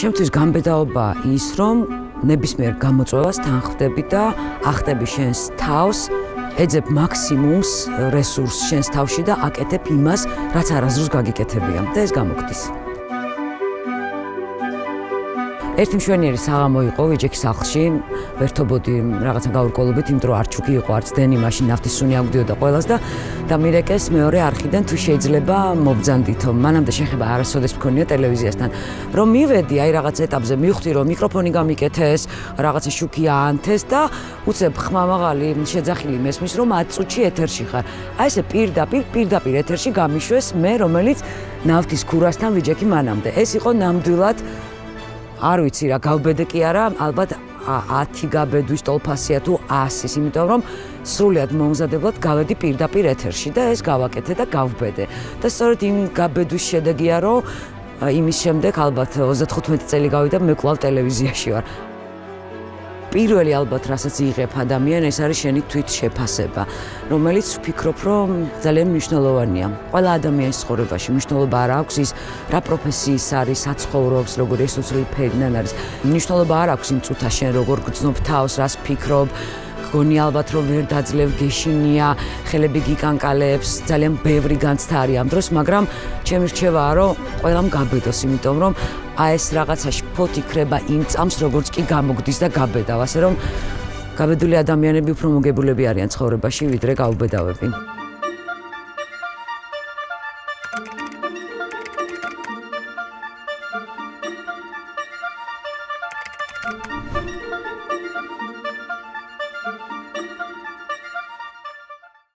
ჩემთვის გამბედაობა ის, რომ ნებისმიერ გამოწვევას თანხმდები და ახტები შენს თავს, ეძებ მაქსიმუმს რესურსს შენს თავში და აკეთებ იმას, რაც არასდროს გაგიკეთებია და ეს გამოგდის. ერთი მშვენიერი საღამო იყო ვიჯექის სახლში, ვერთობოდი რაღაცა გაურკვევლობით, იმიტომ რომ არჩუკი იყო, არც დენი, მაშინ ნავთის სუნი აგვდიოდა ყველას და მირეკეს მეორე არხიდან თუ შეიძლება მობძანდითო. მანამდე შეხება არასოდეს მქონია ტელევიზიასთან. რომ მივედი, აი რაღაც ეტაპზე მივხვდი, რომ მიკროფონი გამიკეთეს, რაღაცა შუქი აანთეს და უცებ ხმამაღალი შეძახილი მესმის, რომ 10 წუთში ეთერში ხარ. აი ესე პირდაპირ ეთერში გამიშვეს მე, რომელიც ნავთის ქურასთან ვიჯექი მანამდე. ეს იყო ნამდვილად არ ვიცი რა გავბედე კი არა, ალბათ 10 გაბედვის ტოლფასია თუ 100-ის, იმიტომ რომ სრულიად მომზადებლად გავედი პირდაპირ ეთერში და ეს გავაკეთე და გავბედე. და სწორედ იმ გაბედვის შედეგია, რომ იმის შემდეგ ალბათ 35 წელი გავიდა მე კვლავ ტელევიზიაში ვარ. პირველი ალბათ რასაც იღებ ადამიანი, ეს არის შენი თვითშეფასება, რომელიც ვფიქრობ, რომ ძალიან მნიშვნელოვანია. ყველა ადამიანის ცხოვრებაში მნიშვნელობა არ აქვს ის, რა პროფესიის არის, საცხოვრობს, როგორი სოციალური ფერიდან არის. მნიშვნელობა არ აქვს იმ წუთას შენ როგორ გრძნობ თავს, რას ფიქრობ, გონი ალბათ რომ ვერ დაძლევ გეშინია, ხელები გიკანკალებს, ძალიან ბევრი განცდა არის ამ დროს, მაგრამ ჩემი რჩევაა, რომ ყველამ გაბედოს, იმიტომ რომ ეს რაღაცაში ფოთი ქრება იმ წამს, როგორც კი გამოგდის და გაბედავ, ასე რომ გაბედული ადამიანები უფრო მოგებულები არიან ცხოვრებაში, ვიდრე გაუბედავები.